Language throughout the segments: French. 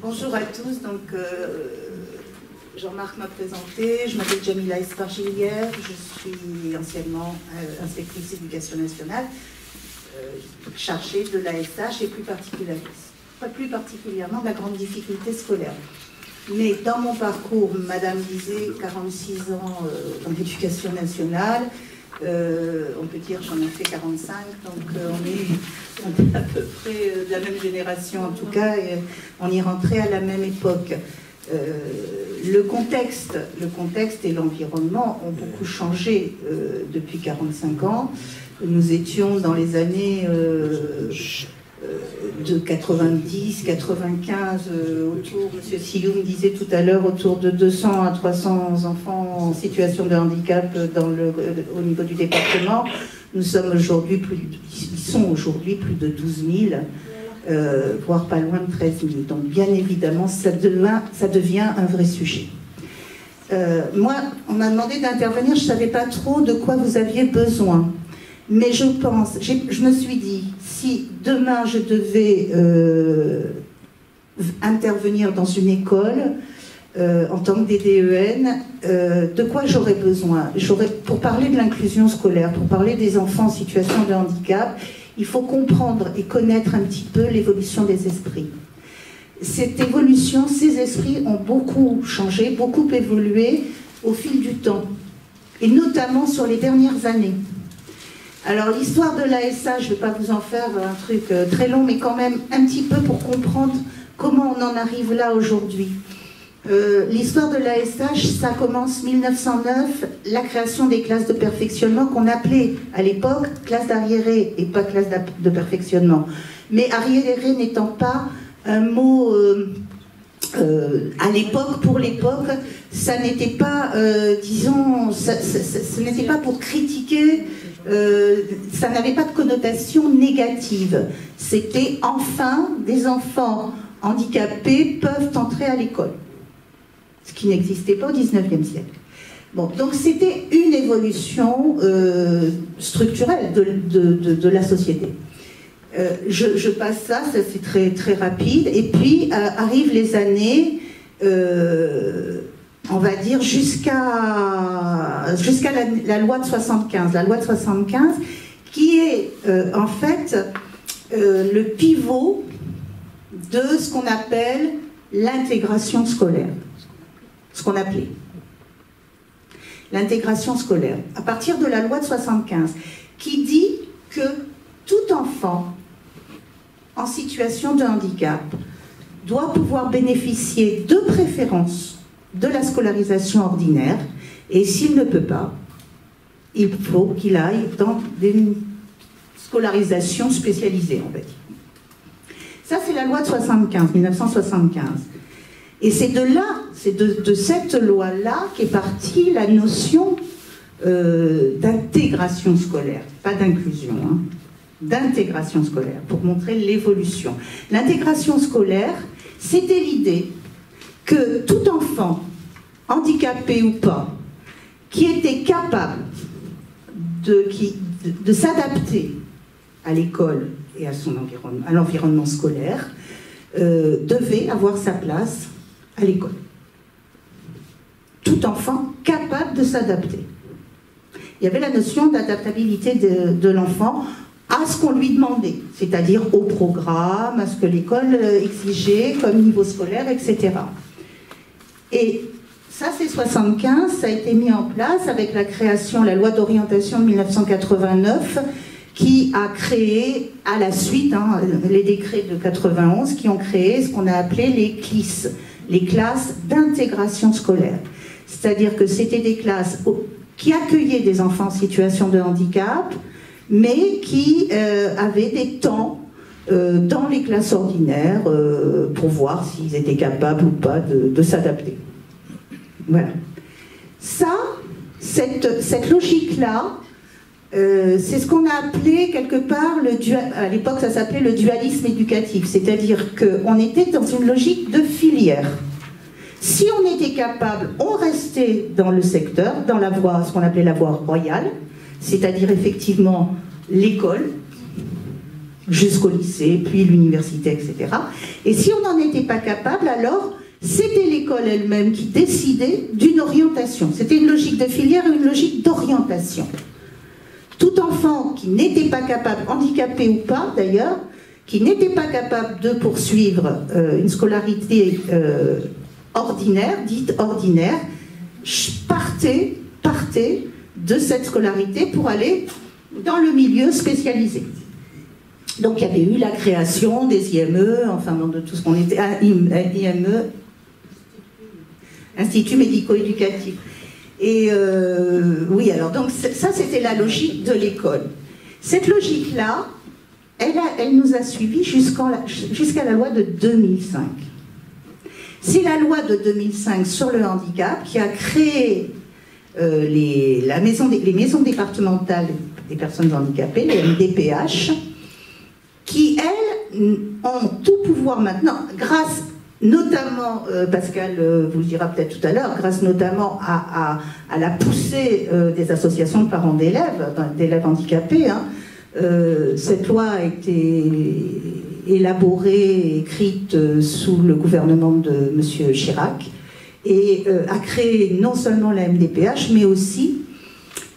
Bonjour à tous, donc Jean-Marc m'a présenté, je m'appelle Jamila Espargilière, je suis anciennement inspectrice d'éducation nationale, chargée de l'ASH et plus particulièrement de la grande difficulté scolaire. Mais dans mon parcours, Madame disait 46 ans en éducation nationale, on peut dire j'en ai fait 45, donc on est à peu près de la même génération en tout cas, et on y rentrait à la même époque. Le contexte et l'environnement ont beaucoup changé depuis 45 ans. Nous étions dans les années de 90, 95, autour, M. Silloum disait tout à l'heure, autour de 200 à 300 enfants en situation de handicap au niveau du département. Nous sommes aujourd'hui ils sont aujourd'hui plus de 12 000, voire pas loin de 13 000. Donc bien évidemment, ça devient un vrai sujet. Moi, on m'a demandé d'intervenir, je ne savais pas trop de quoi vous aviez besoin. Mais je me suis dit, si demain je devais intervenir dans une école en tant que DDEN, de quoi j'aurais besoin? Pour parler de l'inclusion scolaire, pour parler des enfants en situation de handicap, il faut comprendre et connaître un petit peu l'évolution des esprits. Cette évolution, ces esprits ont beaucoup changé, beaucoup évolué au fil du temps, et notamment sur les dernières années. Alors l'histoire de l'ASH, je ne vais pas vous en faire un truc très long, mais quand même un petit peu pour comprendre comment on en arrive là aujourd'hui. L'histoire de l'ASH, ça commence 1909, la création des classes de perfectionnement qu'on appelait à l'époque classes d'arriérés et pas classes de perfectionnement. Mais arriéré n'étant pas un mot... à l'époque, pour l'époque, ça n'était pas, disons, ce n'était pas pour critiquer, ça n'avait pas de connotation négative. C'était enfin, des enfants handicapés peuvent entrer à l'école, ce qui n'existait pas au XIXe siècle. Bon, donc c'était une évolution structurelle de la société. Je passe ça c'est très, très rapide, et puis arrivent les années, on va dire, jusqu'à la loi de 75. La loi de 75 qui est en fait le pivot de ce qu'on appelle l'intégration scolaire. Ce qu'on appelait l'intégration scolaire. À partir de la loi de 75, qui dit que tout enfant en situation de handicap doit pouvoir bénéficier de préférence de la scolarisation ordinaire, et s'il ne peut pas, il faut qu'il aille dans une scolarisation spécialisée, on va dire. Ça, c'est la loi de 75, 1975. Et c'est de là, c'est de cette loi-là qu'est partie la notion d'intégration scolaire, pas d'inclusion, hein. D'intégration scolaire, pour montrer l'évolution. L'intégration scolaire, c'était l'idée que tout enfant, handicapé ou pas, qui était capable de s'adapter à l'école et à l'environnement scolaire, devait avoir sa place à l'école. Tout enfant capable de s'adapter. Il y avait la notion d'adaptabilité de l'enfant à ce qu'on lui demandait, c'est-à-dire au programme, à ce que l'école exigeait comme niveau scolaire, etc. Et ça, c'est 75, ça a été mis en place avec la création, la loi d'orientation de 1989, qui a créé, à la suite, hein, les décrets de 91, qui ont créé ce qu'on a appelé les CLIS, les classes d'intégration scolaire. C'est-à-dire que c'était des classes qui accueillaient des enfants en situation de handicap, mais qui avaient des temps dans les classes ordinaires pour voir s'ils étaient capables ou pas de s'adapter. Voilà. Ça, cette logique-là, c'est ce qu'on a appelé quelque part, à l'époque ça s'appelait le dualisme éducatif, c'est-à-dire qu'on était dans une logique de filière. Si on était capable, on restait dans le secteur, dans la voie, ce qu'on appelait la voie royale, c'est-à-dire effectivement l'école, jusqu'au lycée, puis l'université, etc. Et si on n'en était pas capable, alors c'était l'école elle-même qui décidait d'une orientation. C'était une logique de filière et une logique d'orientation. Tout enfant qui n'était pas capable, handicapé ou pas d'ailleurs, qui n'était pas capable de poursuivre une scolarité ordinaire, dite ordinaire, partait de cette scolarité pour aller dans le milieu spécialisé. Donc il y avait eu la création des IME, enfin de tout ce qu'on était, IME, Institut médico-éducatif. Et oui, alors donc ça c'était la logique de l'école. Cette logique-là, elle nous a suivis jusqu'à la loi de 2005. C'est la loi de 2005 sur le handicap qui a créé les maisons départementales des personnes handicapées, les MDPH, qui, elles, ont tout pouvoir maintenant, grâce notamment, Pascal vous le dira peut-être tout à l'heure, grâce notamment à la poussée des associations de parents d'élèves handicapés. Hein. Cette loi a été élaborée, écrite sous le gouvernement de M. Chirac, et a créé non seulement la MDPH, mais aussi,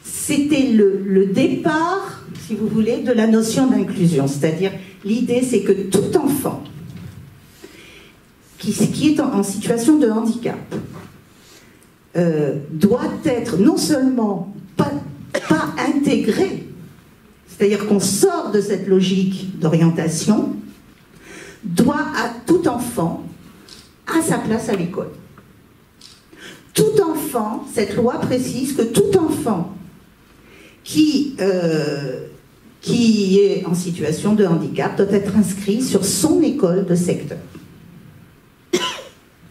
c'était le départ, si vous voulez, de la notion d'inclusion. C'est-à-dire, l'idée, c'est que tout enfant qui est en situation de handicap doit être non seulement pas intégré, c'est-à-dire qu'on sort de cette logique d'orientation, doit à tout enfant à sa place à l'école. Tout enfant, cette loi précise que tout enfant qui est en situation de handicap doit être inscrit sur son école de secteur.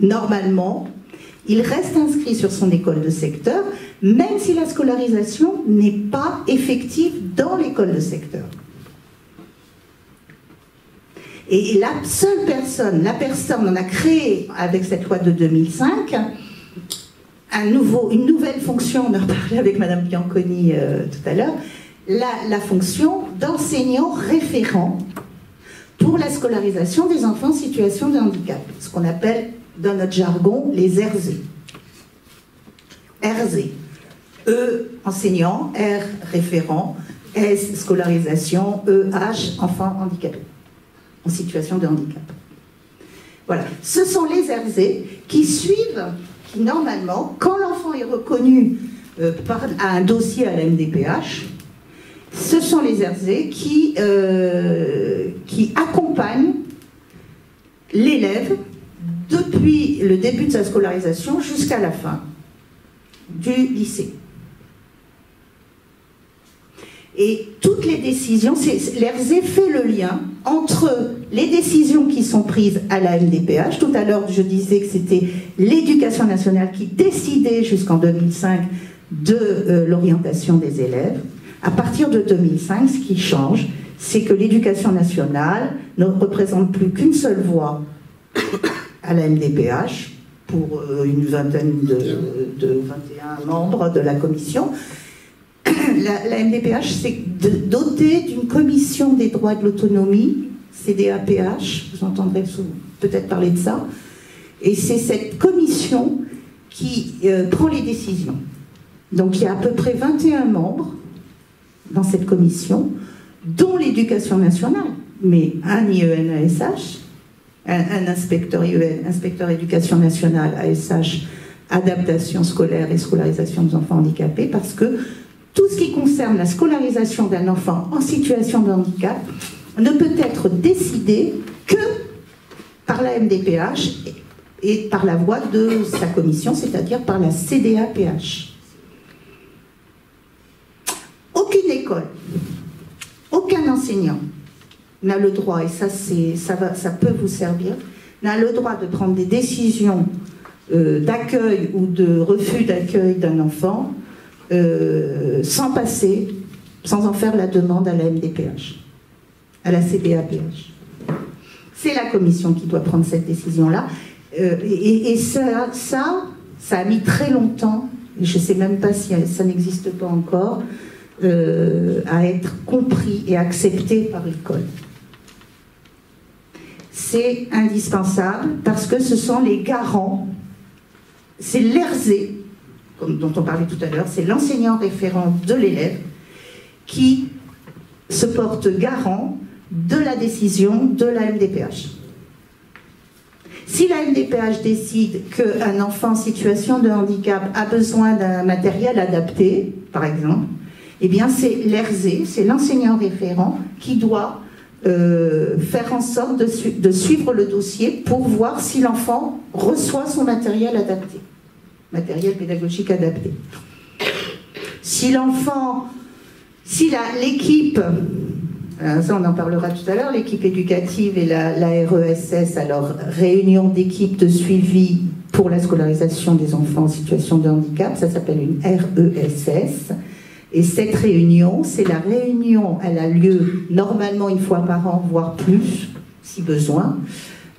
Normalement, il reste inscrit sur son école de secteur, même si la scolarisation n'est pas effective dans l'école de secteur. Et la seule personne, on a créé avec cette loi de 2005 une nouvelle fonction, on en parlait avec Madame Bianconi tout à l'heure, la fonction d'enseignant référent pour la scolarisation des enfants en situation de handicap, ce qu'on appelle dans notre jargon les RZ. RZ. E, enseignant, R, référent, S, scolarisation, E, H, enfant handicapé, en situation de handicap. Voilà. Ce sont les RZ qui suivent, qui normalement, quand l'enfant est reconnu à un dossier à la MDPH, ce sont les RZ qui accompagnent l'élève depuis le début de sa scolarisation jusqu'à la fin du lycée. Et toutes les décisions, l'RZ fait le lien entre les décisions qui sont prises à la MDPH. Tout à l'heure, je disais que c'était l'éducation nationale qui décidait jusqu'en 2005 de l'orientation des élèves. À partir de 2005, ce qui change, c'est que l'éducation nationale ne représente plus qu'une seule voix à la MDPH pour une vingtaine de 21 membres de la commission. La MDPH s'est dotée d'une commission des droits de l'autonomie, CDAPH, vous entendrez peut-être parler de ça, et c'est cette commission qui prend les décisions. Donc il y a à peu près 21 membres dans cette commission, dont l'éducation nationale, mais un IEN-ASH, un inspecteur IEN, inspecteur éducation nationale, ASH, adaptation scolaire et scolarisation des enfants handicapés, parce que tout ce qui concerne la scolarisation d'un enfant en situation de handicap ne peut être décidé que par la MDPH et par la voie de sa commission, c'est-à-dire par la CDAPH. Aucune école, aucun enseignant n'a le droit, et ça peut vous servir, n'a le droit de prendre des décisions d'accueil ou de refus d'accueil d'un enfant sans en faire la demande à la MDPH, à la CDAPH. C'est la commission qui doit prendre cette décision-là. Et ça a mis très longtemps, et je ne sais même pas si ça n'existe pas encore, à être compris et accepté par l'école. c'est indispensable parce que ce sont les garants, c'est l'ERSE, dont on parlait tout à l'heure, c'est l'enseignant référent de l'élève qui se porte garant de la décision de la MDPH. Si la MDPH décide qu'un enfant en situation de handicap a besoin d'un matériel adapté, par exemple, eh bien c'est l'ERSE, c'est l'enseignant référent qui doit faire en sorte de suivre le dossier pour voir si l'enfant reçoit son matériel adapté, matériel pédagogique adapté. Si l'enfant, si l'équipe, ça on en parlera tout à l'heure, l'équipe éducative et la RESS, alors réunion d'équipe de suivi pour la scolarisation des enfants en situation de handicap, ça s'appelle une RESS. Et cette réunion, c'est la réunion, elle a lieu normalement une fois par an, voire plus, si besoin.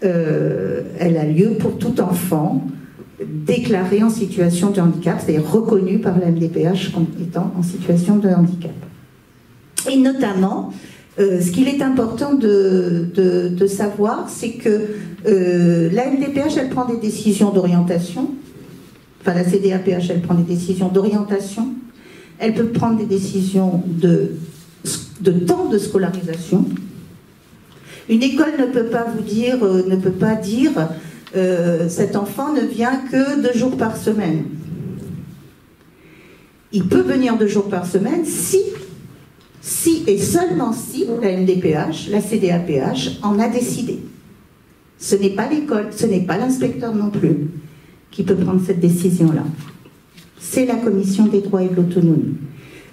Elle a lieu pour tout enfant déclaré en situation de handicap, c'est-à-dire reconnu par la MDPH comme étant en situation de handicap. Et notamment, ce qu'il est important de savoir, c'est que la MDPH, elle prend des décisions d'orientation, enfin la CDAPH, elle prend des décisions d'orientation. Elle peut prendre des décisions de temps de scolarisation. Une école ne peut pas vous dire, ne peut pas dire cet enfant ne vient que 2 jours par semaine. Il peut venir 2 jours par semaine si et seulement si la MDPH, la CDAPH en a décidé. Ce n'est pas l'école, ce n'est pas l'inspecteur non plus qui peut prendre cette décision-là. C'est la commission des droits et de l'autonomie,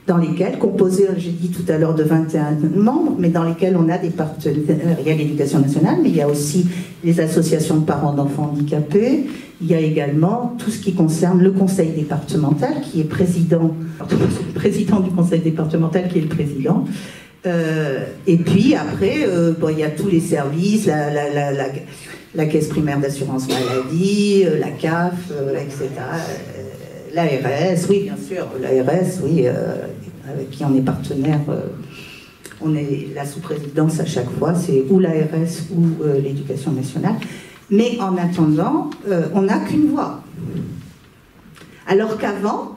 dans lesquelles, composée, j'ai dit tout à l'heure, de 21 membres, mais dans lesquels on a des partenaires. Il y a l'éducation nationale, mais il y a aussi les associations de parents d'enfants handicapés. Il y a également tout ce qui concerne le conseil départemental, qui est président du conseil départemental, qui est le président. Et puis après, bon, il y a tous les services, la caisse primaire d'assurance maladie, la CAF, etc. L'ARS, oui, bien sûr, l'ARS, oui, avec qui on est partenaire, on est la sous-présidence à chaque fois, c'est ou l'ARS ou l'éducation nationale. Mais en attendant, on n'a qu'une voix. Alors qu'avant,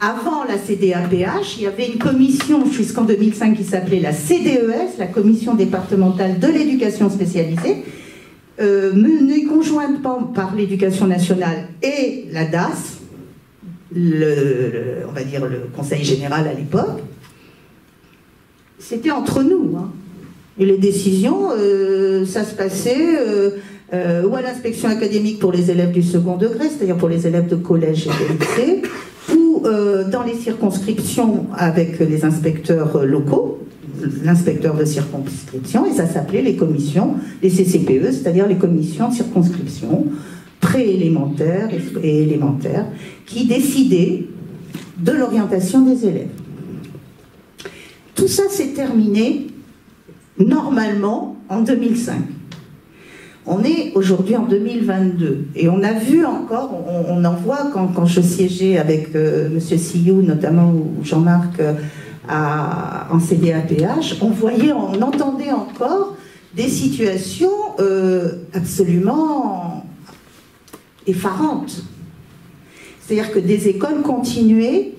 avant la CDAPH, il y avait une commission jusqu'en 2005 qui s'appelait la CDES, la commission départementale de l'éducation spécialisée, menée conjointement par l'éducation nationale et la DAS, on va dire le conseil général à l'époque. C'était entre nous, hein. Et les décisions, ça se passait ou à l'inspection académique pour les élèves du second degré, c'est-à-dire pour les élèves de collège et de lycée, ou dans les circonscriptions avec les inspecteurs locaux, l'inspecteur de circonscription, et ça s'appelait les commissions, les CCPE, c'est-à-dire les commissions de circonscription, préélémentaires et élémentaires, qui décidaient de l'orientation des élèves. Tout ça s'est terminé normalement en 2005. On est aujourd'hui en 2022 et on a vu encore, on en voit quand je siégeais avec M. Sillou notamment ou Jean-Marc en CDAPH, on entendait encore des situations absolument effarantes. C'est-à-dire que des écoles continuaient,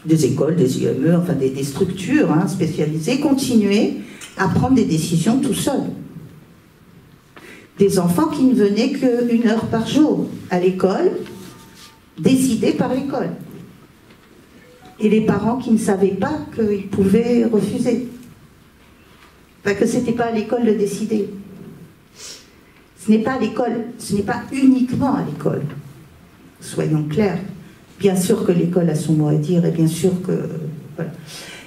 des écoles, des IME, enfin des structures spécialisées continuaient à prendre des décisions tout seuls. Des enfants qui ne venaient qu'1 heure par jour à l'école, décidés par l'école. Et les parents qui ne savaient pas qu'ils pouvaient refuser. Enfin, que ce n'était pas à l'école de décider. Ce n'est pas à l'école, ce n'est pas uniquement à l'école. Soyons clairs. Bien sûr que l'école a son mot à dire et bien sûr que... Voilà.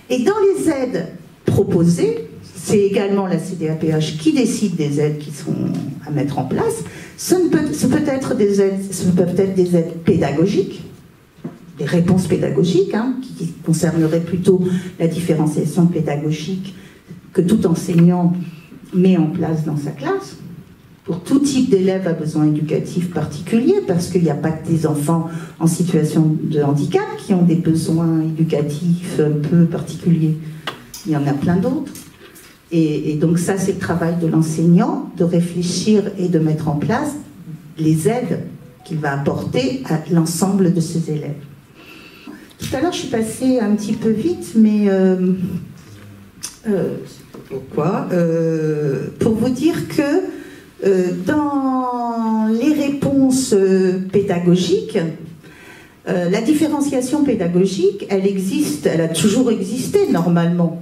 Et dans les aides proposées, c'est également la CDAPH qui décide des aides qui sont à mettre en place. Ce peuvent être des aides pédagogiques, des réponses pédagogiques, qui concerneraient plutôt la différenciation pédagogique que tout enseignant met en place dans sa classe, pour tout type d'élèves à besoins éducatifs particuliers, parce qu'il n'y a pas que des enfants en situation de handicap qui ont des besoins éducatifs un peu particuliers. Il y en a plein d'autres. Et donc ça, c'est le travail de l'enseignant, de réfléchir et de mettre en place les aides qu'il va apporter à l'ensemble de ses élèves. Tout à l'heure, je suis passée un petit peu vite, mais pourquoi pour vous dire que dans les réponses pédagogiques, la différenciation pédagogique, elle existe, elle a toujours existé normalement.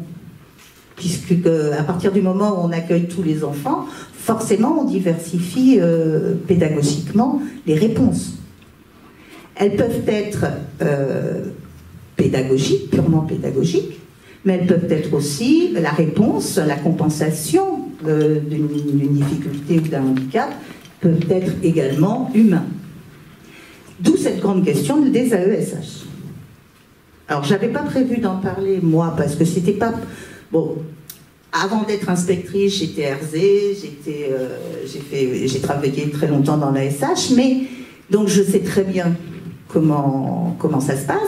Puisque à partir du moment où on accueille tous les enfants, forcément on diversifie pédagogiquement les réponses. Elles peuvent être pédagogiques, purement pédagogiques, mais elles peuvent être aussi la réponse, la compensation d'une difficulté ou d'un handicap, peuvent être également humains. D'où cette grande question des AESH. Alors j'avais pas prévu d'en parler moi, parce que c'était pas... Bon, avant d'être inspectrice, j'étais RZ, j'ai travaillé très longtemps dans l'ASH, mais donc je sais très bien comment ça se passe.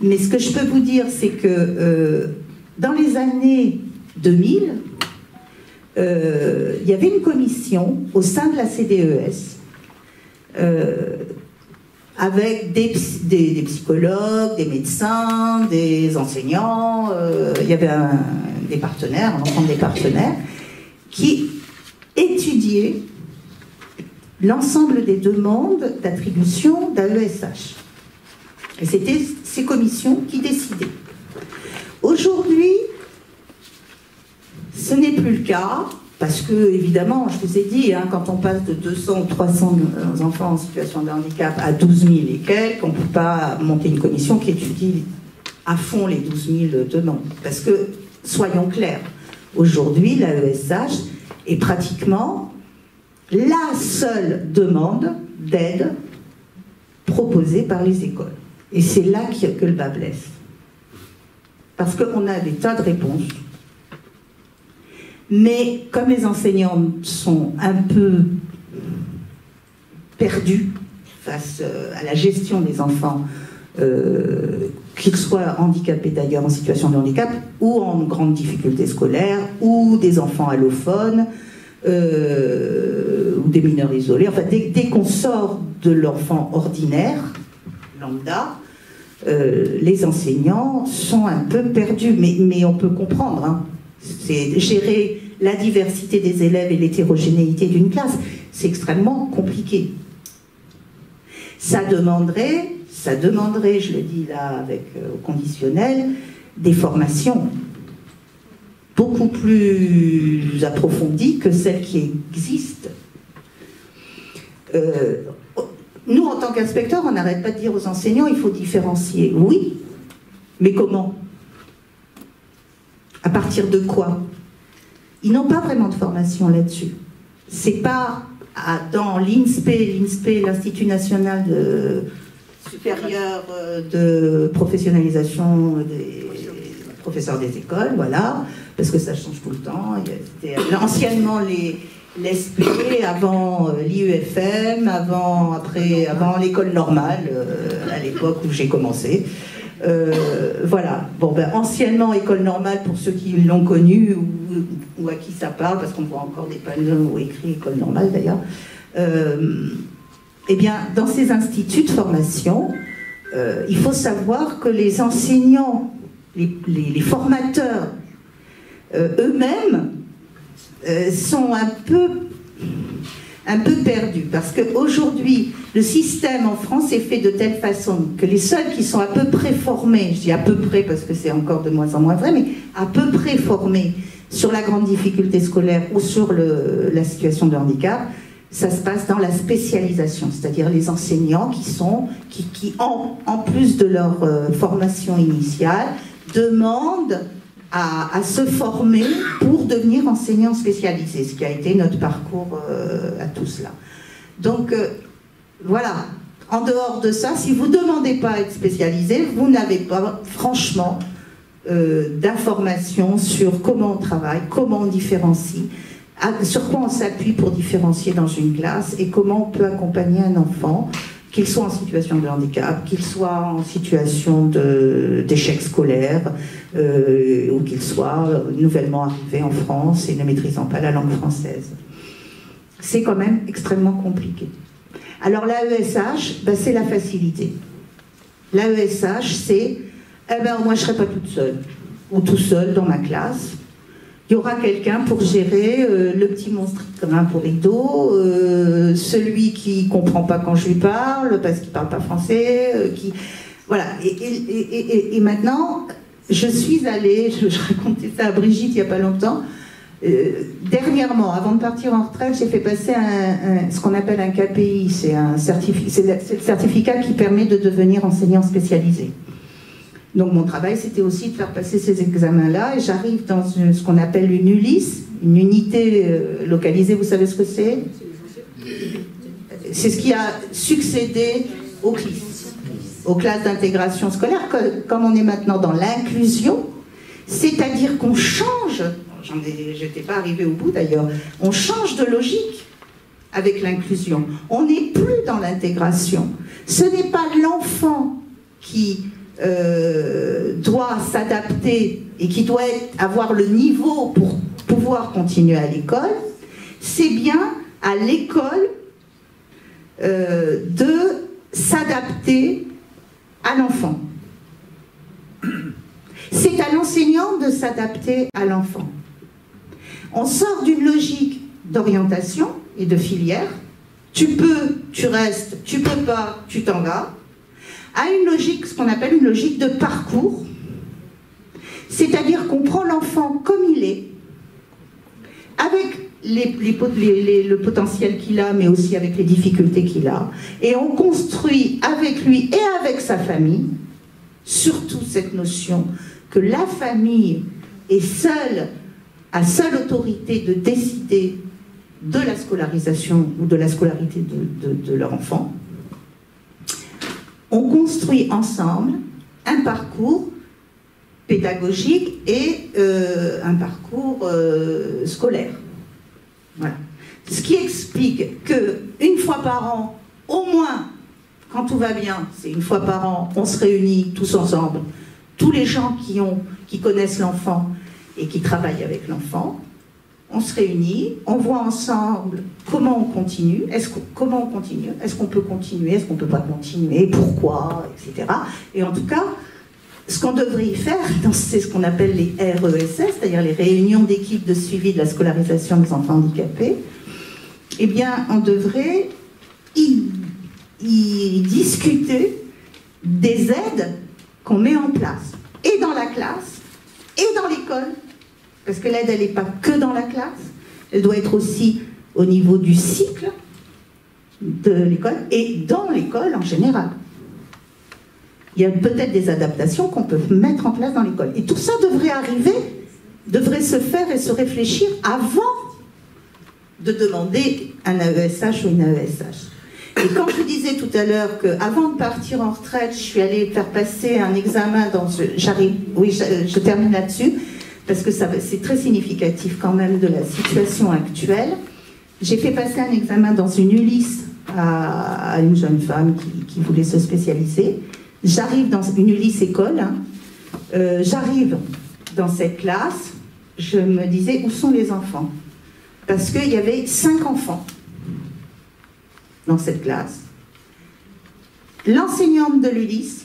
Mais ce que je peux vous dire, c'est que dans les années 2000, il y avait une commission au sein de la CDES avec des psychologues, des médecins, des enseignants, il y avait des partenaires, un ensemble des partenaires, qui étudiaient l'ensemble des demandes d'attribution d'AESH. Et c'était ces commissions qui décidaient. Aujourd'hui, ce n'est plus le cas, parce que, évidemment, je vous ai dit, hein, quand on passe de 200 ou 300 enfants en situation de handicap à 12 000 et quelques, on ne peut pas monter une commission qui étudie à fond les 12 000 demandes. Parce que, soyons clairs, aujourd'hui, l'AESH est pratiquement la seule demande d'aide proposée par les écoles. Et c'est là que le bas blesse. Parce qu'on a des tas de réponses. Mais comme les enseignants sont un peu perdus face à la gestion des enfants, qu'ils soient handicapés d'ailleurs en situation de handicap, ou en grande difficulté scolaire, ou des enfants allophones, ou des mineurs isolés, enfin dès qu'on sort de l'enfant ordinaire, lambda, les enseignants sont un peu perdus, mais on peut comprendre, hein. C'est gérer la diversité des élèves et l'hétérogénéité d'une classe, c'est extrêmement compliqué. Ça demanderait, je le dis là avec au conditionnel, des formations beaucoup plus approfondies que celles qui existent. Nous, en tant qu'inspecteurs, on n'arrête pas de dire aux enseignants, il faut différencier. Oui, mais comment ? À partir de quoi? Ils n'ont pas vraiment de formation là-dessus. C'est pas dans l'INSPE, l'Institut National Supérieur de Professionnalisation des professeurs des écoles, voilà, parce que ça change tout le temps. Anciennement l'ESP, avant l'IEFM, avant l'école normale, à l'époque où j'ai commencé. Voilà, bon, ben, anciennement école normale pour ceux qui l'ont connue ou à qui ça parle, parce qu'on voit encore des panneaux écrits école normale d'ailleurs. Eh bien, dans ces instituts de formation, il faut savoir que les enseignants, les formateurs eux-mêmes sont un peu perdus, parce qu'aujourd'hui, le système en France est fait de telle façon que les seuls qui sont à peu près formés, je dis à peu près parce que c'est encore de moins en moins vrai, mais à peu près formés sur la grande difficulté scolaire ou sur la situation de handicap, ça se passe dans la spécialisation, c'est-à-dire les enseignants qui en plus de leur formation initiale, demandent à se former pour devenir enseignant spécialisé, ce qui a été notre parcours à tous là. Donc voilà, en dehors de ça, si vous ne demandez pas à être spécialisé, vous n'avez pas franchement d'informations sur comment on travaille, comment on différencie, sur quoi on s'appuie pour différencier dans une classe et comment on peut accompagner un enfant qu'ils soient en situation de handicap, qu'ils soient en situation d'échec scolaire, ou qu'ils soient nouvellement arrivés en France et ne maîtrisant pas la langue française. C'est quand même extrêmement compliqué. Alors l'AESH, ben, c'est la facilité. L'AESH, c'est, eh ben, moi je ne serai pas toute seule, ou tout seul dans ma classe. Il y aura quelqu'un pour gérer le petit monstre comme un rideau, celui qui ne comprend pas quand je lui parle, parce qu'il ne parle pas français, Voilà. Et maintenant, je suis allée, je racontais ça à Brigitte il n'y a pas longtemps, dernièrement, avant de partir en retraite, j'ai fait passer ce qu'on appelle un KPI, c'est le certificat qui permet de devenir enseignant spécialisé. Donc mon travail, c'était aussi de faire passer ces examens-là, et j'arrive dans ce qu'on appelle une ULIS, une unité localisée, vous savez ce que c'est? C'est ce qui a succédé au CLIS, aux classes d'intégration scolaire, comme on est maintenant dans l'inclusion, c'est-à-dire qu'on change, je n'étais pas arrivée au bout d'ailleurs, on change de logique avec l'inclusion. On n'est plus dans l'intégration. Ce n'est pas l'enfant qui doit s'adapter et qui doit avoir le niveau pour pouvoir continuer à l'école, c'est bien à l'école de s'adapter à l'enfant. C'est à l'enseignant de s'adapter à l'enfant. On sort d'une logique d'orientation et de filière. Tu peux, tu restes, tu peux pas, tu t'en vas. À une logique, ce qu'on appelle une logique de parcours, c'est-à-dire qu'on prend l'enfant comme il est, avec le potentiel qu'il a, mais aussi avec les difficultés qu'il a, et on construit avec lui et avec sa famille, surtout cette notion que la famille est seule, à seule autorité de décider de la scolarisation ou de la scolarité de leur enfant. On construit ensemble un parcours pédagogique et un parcours scolaire. Voilà. Ce qui explique qu'une fois par an, au moins, quand tout va bien, c'est une fois par an, on se réunit tous ensemble, tous les gens qui connaissent l'enfant et qui travaillent avec l'enfant, on se réunit, on voit ensemble comment on continue, comment on continue, est-ce qu'on peut continuer, est-ce qu'on ne peut pas continuer, pourquoi, etc. Et en tout cas, ce qu'on devrait y faire, c'est ce qu'on appelle les RESS, c'est-à-dire les réunions d'équipe de suivi de la scolarisation des enfants handicapés, eh bien, on devrait y discuter des aides qu'on met en place, et dans la classe, et dans l'école, parce que l'aide, elle n'est pas que dans la classe, elle doit être aussi au niveau du cycle de l'école, et dans l'école en général. Il y a peut-être des adaptations qu'on peut mettre en place dans l'école. Et tout ça devrait se faire et se réfléchir avant de demander un AESH ou une AESH. Et quand je vous disais tout à l'heure qu'avant de partir en retraite, je suis allée faire passer un examen dans ce... Oui, je termine là-dessus, parce que c'est très significatif quand même de la situation actuelle. J'ai fait passer un examen dans une ULIS à une jeune femme qui voulait se spécialiser. J'arrive dans une ULIS école, j'arrive dans cette classe, je me disais, où sont les enfants? Parce qu'il y avait 5 enfants dans cette classe. L'enseignante de l'ULIS,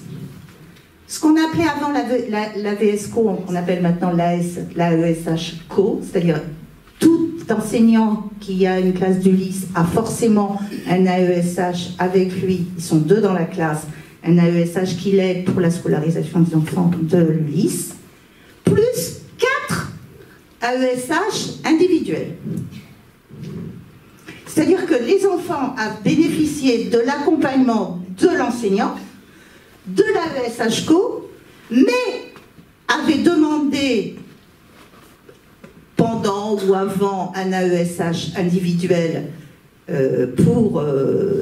ce qu'on appelait avant la VSCO, on appelle maintenant l'AESH Co, c'est-à-dire tout enseignant qui a une classe d'ULIS a forcément un AESH avec lui, ils sont 2 dans la classe, un AESH qui l'aide pour la scolarisation des enfants de l'ULIS, plus 4 AESH individuels. C'est-à-dire que les enfants ont bénéficié de l'accompagnement de l'enseignant, de l'AESH Co, mais avaient demandé pendant ou avant un AESH individuel pour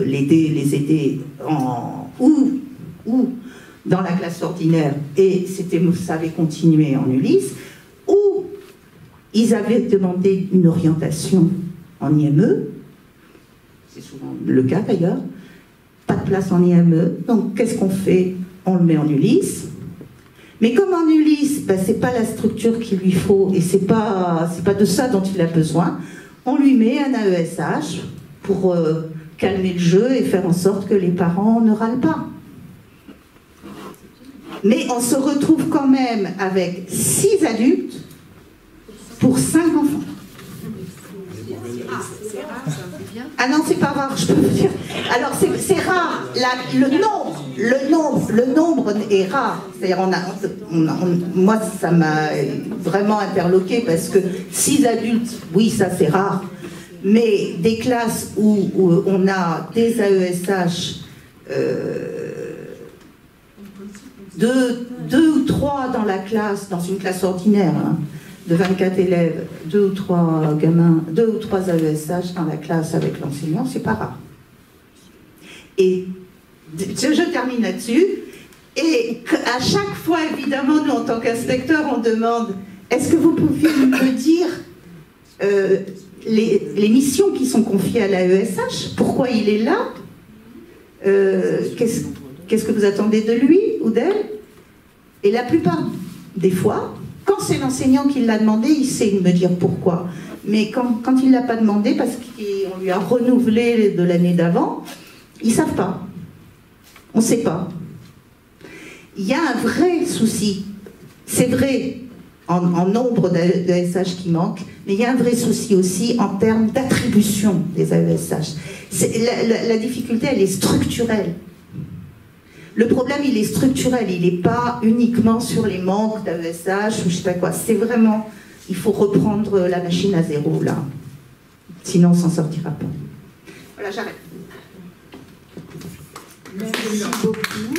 les aider ou dans la classe ordinaire, et ça avait continué en ULIS, ou ils avaient demandé une orientation en IME, c'est souvent le cas d'ailleurs, pas de place en IME, donc qu'est-ce qu'on fait? On le met en Ulysse. Mais comme en Ulysse, ben, c'est pas la structure qu'il lui faut et c'est pas de ça dont il a besoin, on lui met un AESH pour calmer le jeu et faire en sorte que les parents ne râlent pas. Mais on se retrouve quand même avec 6 adultes pour 5 enfants. Ah non, c'est pas rare, je peux vous dire. Alors c'est rare. Le nombre est rare. C'est-à-dire, moi, ça m'a vraiment interloqué parce que 6 adultes, oui, ça c'est rare. Mais des classes où on a des AESH, 2 ou 3 dans la classe, dans une classe ordinaire, hein, de 24 élèves, 2 ou 3 gamins, 2 ou 3 AESH dans la classe avec l'enseignant, c'est pas rare. Et je termine là-dessus. Et à chaque fois, évidemment, nous, en tant qu'inspecteurs, on demande, est-ce que vous pouvez me dire les missions qui sont confiées à l'AESH, pourquoi il est là, qu'est-ce que vous attendez de lui ou d'elle? Et la plupart des fois, quand c'est l'enseignant qui l'a demandé, il sait me dire pourquoi. Mais quand il ne l'a pas demandé, parce qu'on lui a renouvelé de l'année d'avant, ils ne savent pas. On ne sait pas. Il y a un vrai souci. C'est vrai en nombre d'AESH qui manquent, mais il y a un vrai souci aussi en termes d'attribution des AESH. La difficulté, elle est structurelle. Le problème, il est structurel, il n'est pas uniquement sur les manques d'AESH ou je sais pas quoi. C'est vraiment, il faut reprendre la machine à zéro, là. Sinon, on ne s'en sortira pas. Voilà, j'arrête. Merci beaucoup.